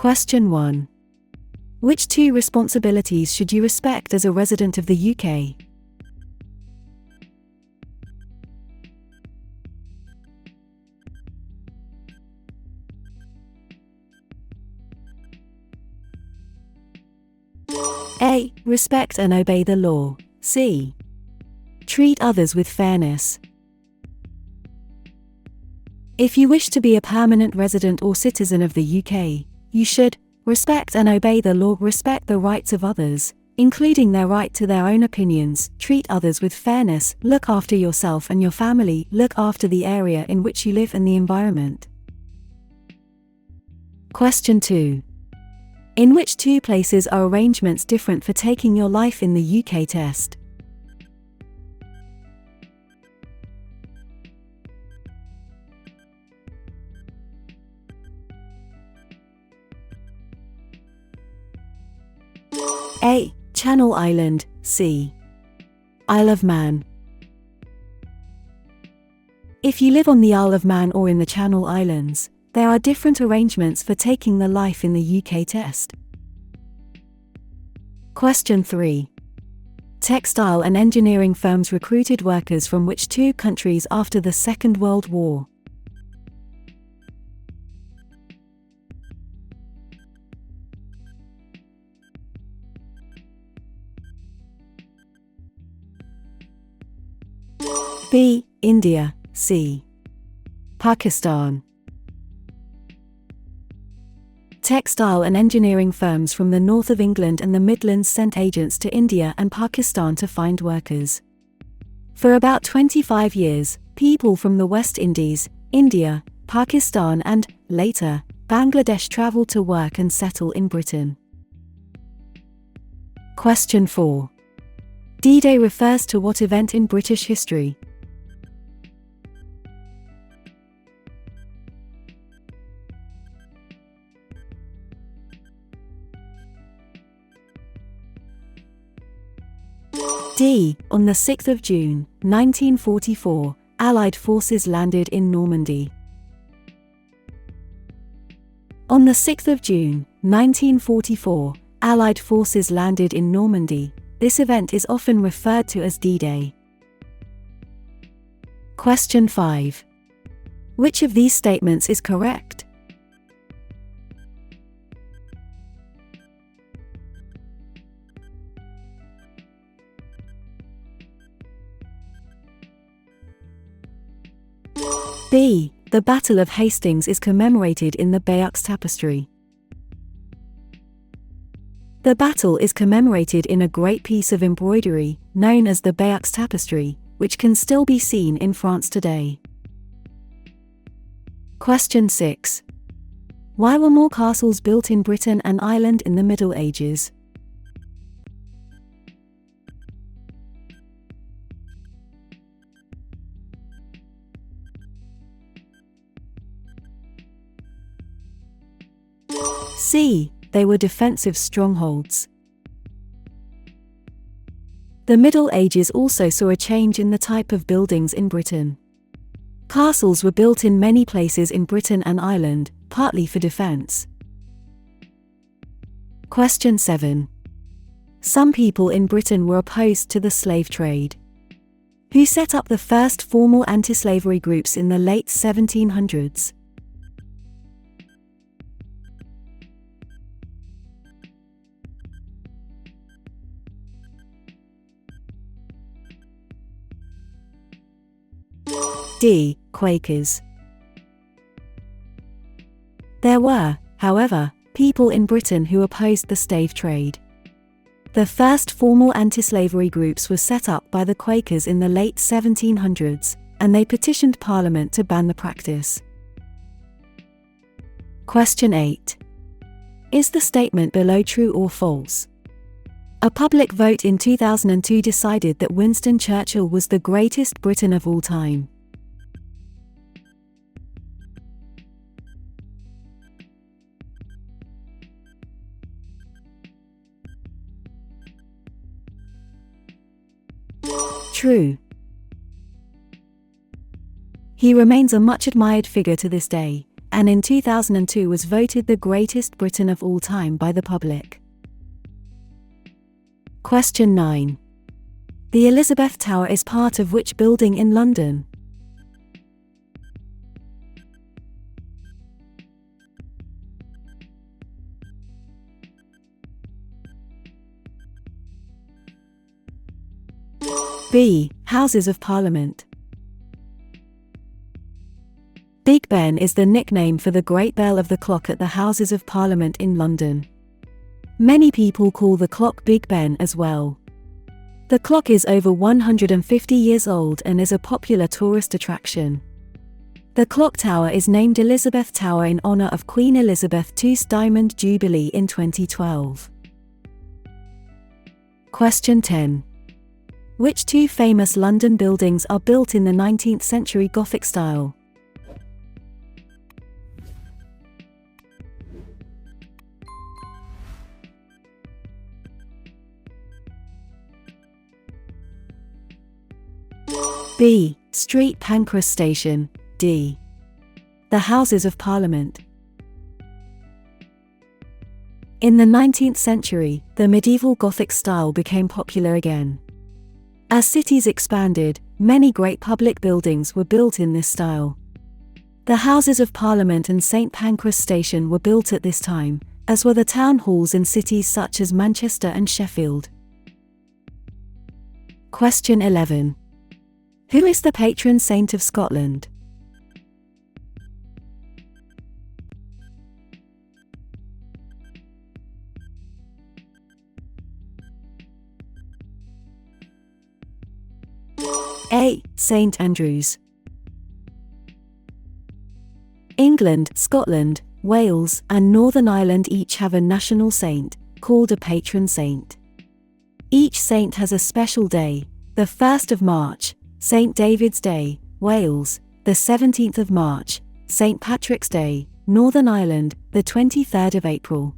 Question 1. Which 2 responsibilities should you respect as a resident of the UK? A. Respect and obey the law. C. Treat others with fairness. If you wish to be a permanent resident or citizen of the UK, you should respect and obey the law, respect the rights of others, including their right to their own opinions, treat others with fairness, look after yourself and your family, look after the area in which you live and the environment. Question 2. In which 2 places are arrangements different for taking your life in the UK test? A. Channel Island. C. Isle of Man. If you live on the Isle of Man or in the Channel Islands, there are different arrangements for taking the life in the UK test. Question 3. Textile and engineering firms recruited workers from which 2 countries after the Second World War? B. India. C. Pakistan. Textile and engineering firms from the north of England and the Midlands sent agents to India and Pakistan to find workers. For about 25 years, people from the West Indies, India, Pakistan and, later, Bangladesh travelled to work and settle in Britain. Question 4. D-Day refers to what event in British history? D. On the 6th of June, 1944, Allied forces landed in Normandy. On the 6th of June, 1944, Allied forces landed in Normandy. This event is often referred to as D-Day. Question 5. Which of these statements is correct? B. The Battle of Hastings is commemorated in the Bayeux Tapestry. The battle is commemorated in a great piece of embroidery, known as the Bayeux Tapestry, which can still be seen in France today. Question 6. Why were more castles built in Britain and Ireland in the Middle Ages? C. They were defensive strongholds. The Middle Ages also saw a change in the type of buildings in Britain. Castles were built in many places in Britain and Ireland, partly for defense. Question 7. Some people in Britain were opposed to the slave trade. Who set up the first formal anti-slavery groups in the late 1700s? D. Quakers. There were, however, people in Britain who opposed the slave trade. The first formal anti-slavery groups were set up by the Quakers in the late 1700s, and they petitioned Parliament to ban the practice. Question 8. Is the statement below true or false? A public vote in 2002 decided that Winston Churchill was the greatest Briton of all time. True. He remains a much admired figure to this day, and in 2002 was voted the greatest Britain of all time by the public. Question 9. The Elizabeth Tower is part of which building in London? B. Houses of Parliament. Big Ben is the nickname for the great bell of the clock at the Houses of Parliament in London. Many people call the clock Big Ben as well. The clock is over 150 years old and is a popular tourist attraction. The clock tower is named Elizabeth Tower in honor of Queen Elizabeth II's Diamond Jubilee in 2012. Question 10. Which two famous London buildings are built in the 19th century Gothic style? B. Street Pancras Station. D. The Houses of Parliament. In the 19th century, the medieval Gothic style became popular again. As cities expanded, many great public buildings were built in this style. The Houses of Parliament and St Pancras Station were built at this time, as were the town halls in cities such as Manchester and Sheffield. Question 11. Who is the patron saint of Scotland? A. St Andrews. England, Scotland, Wales, and Northern Ireland each have a national saint, called a patron saint. Each saint has a special day: the 1st of March, St David's Day, Wales; the 17th of March, St Patrick's Day, Northern Ireland; the 23rd of April,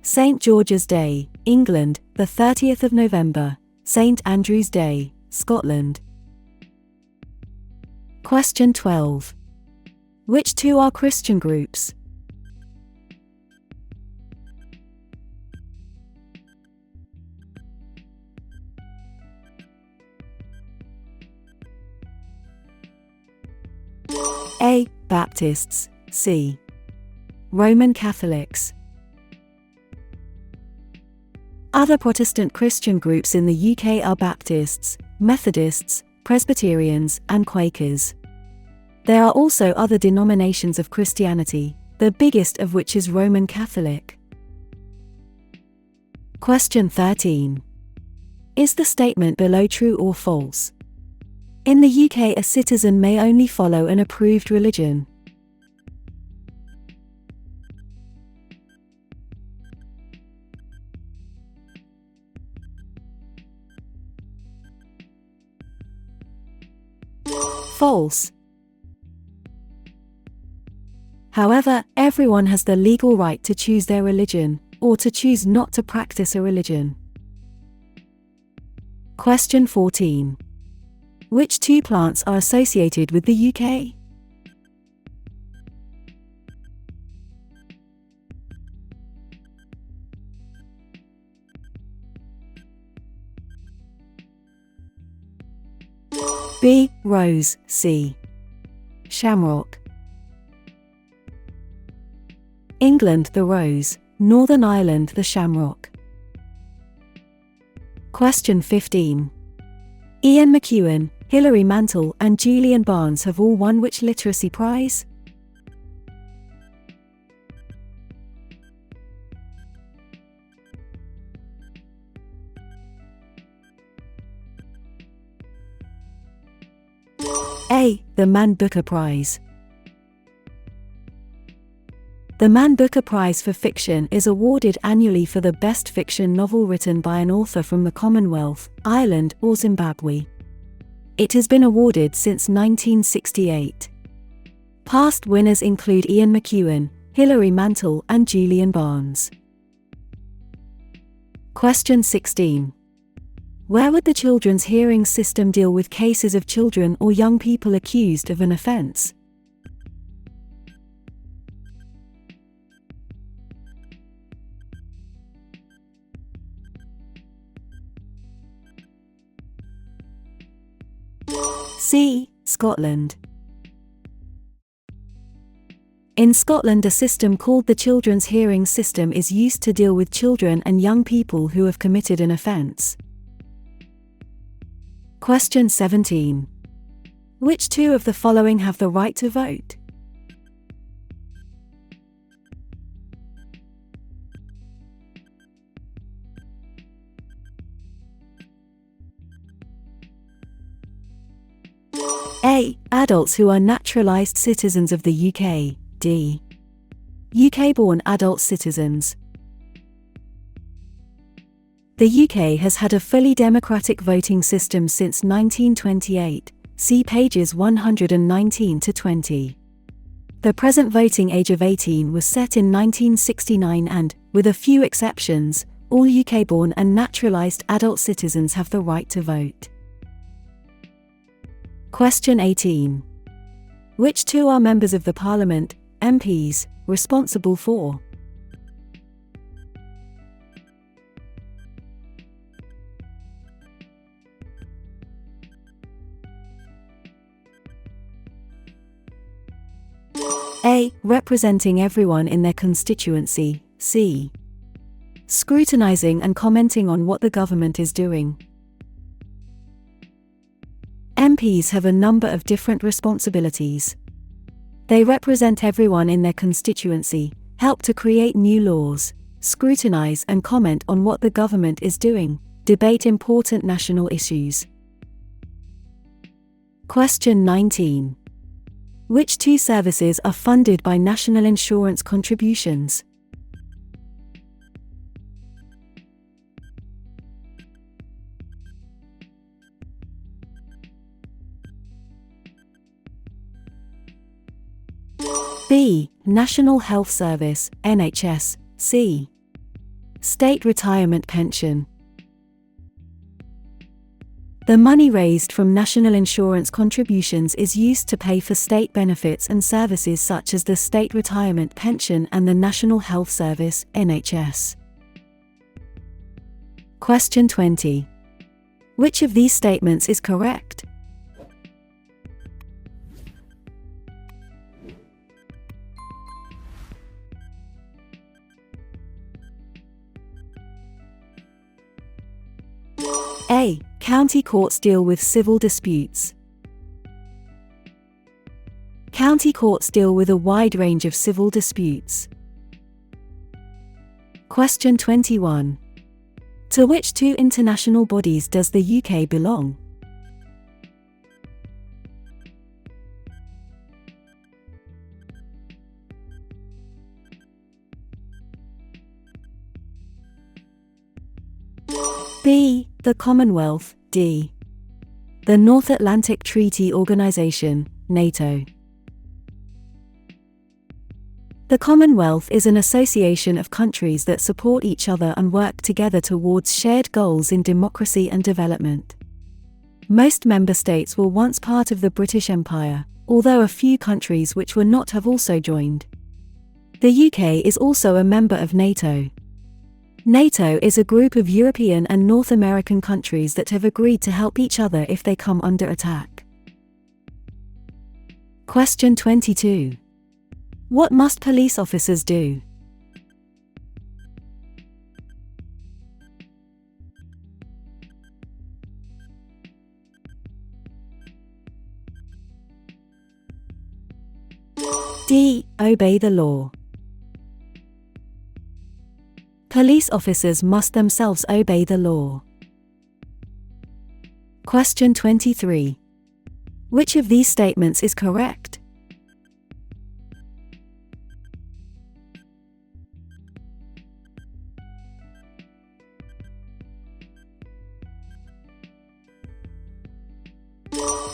St George's Day, England; the 30th of November, St Andrew's Day, Scotland. Question 12. Which two are Christian groups? A. Baptists. C. Roman Catholics. Other Protestant Christian groups in the UK are Baptists, Methodists, Presbyterians, and Quakers. There are also other denominations of Christianity, the biggest of which is Roman Catholic. Question 13. Is the statement below true or false? In the UK, a citizen may only follow an approved religion. False. However, everyone has the legal right to choose their religion, or to choose not to practice a religion. Question 14. Which two plants are associated with the UK? B. Rose. C. Shamrock. England, the rose; Northern Ireland, the shamrock. Question 15. Ian McEwan, Hilary Mantel, and Julian Barnes have all won which literacy prize? A. The Man Booker Prize. The Man Booker Prize for Fiction is awarded annually for the best fiction novel written by an author from the Commonwealth, Ireland, or Zimbabwe. It has been awarded since 1968. Past winners include Ian McEwan, Hilary Mantel, and Julian Barnes. Question 16. Where would the children's hearing system deal with cases of children or young people accused of an offence? C. Scotland. In Scotland, a system called the Children's Hearing System is used to deal with children and young people who have committed an offence. Question 17. Which two of the following have the right to vote? A. Adults who are naturalised citizens of the UK. D. UK-born adult citizens. The UK has had a fully democratic voting system since 1928. See pages 119 to 20. The present voting age of 18 was set in 1969 and, with a few exceptions, all UK-born and naturalised adult citizens have the right to vote. Question 18. Which two are members of the Parliament, MPs, responsible for? A. Representing everyone in their constituency. C. Scrutinising and commenting on what the government is doing. MPs have a number of different responsibilities. They represent everyone in their constituency, help to create new laws, scrutinise and comment on what the government is doing, debate important national issues. Question 19. Which two services are funded by national insurance contributions? B. National Health Service, NHS. C. State Retirement Pension. The money raised from national insurance contributions is used to pay for state benefits and services such as the State Retirement Pension and the National Health Service, NHS. Question 20. Which of these statements is correct? A. County courts deal with civil disputes. County courts deal with a wide range of civil disputes. Question 21. To which two international bodies does the UK belong? B. The Commonwealth. D. The North Atlantic Treaty Organization, NATO. The Commonwealth is an association of countries that support each other and work together towards shared goals in democracy and development. Most member states were once part of the British Empire, although a few countries which were not have also joined. The UK is also a member of NATO. NATO is a group of European and North American countries that have agreed to help each other if they come under attack. Question 22. What must police officers do? D. Obey the law. Police officers must themselves obey the law. Question 23. Which of these statements is correct?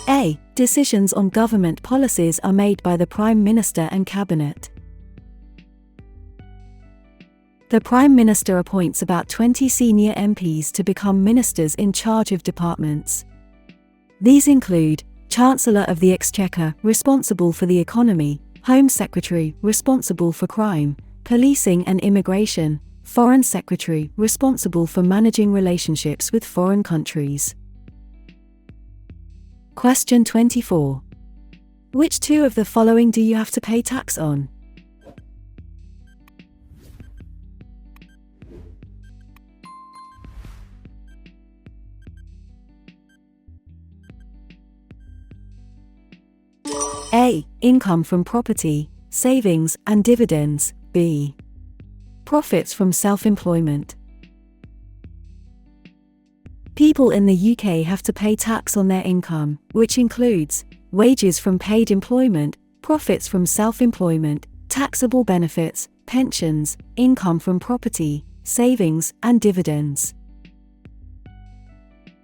A. Decisions on government policies are made by the Prime Minister and Cabinet. The Prime Minister appoints about 20 senior MPs to become ministers in charge of departments. These include Chancellor of the Exchequer, responsible for the economy, Home Secretary, responsible for crime, policing and immigration, Foreign Secretary, responsible for managing relationships with foreign countries. Question 24. Which two of the following do you have to pay tax on? A. Income from property, savings, and dividends. B. Profits from self-employment. People in the UK have to pay tax on their income, which includes wages from paid employment, profits from self-employment, taxable benefits, pensions, income from property, savings, and dividends.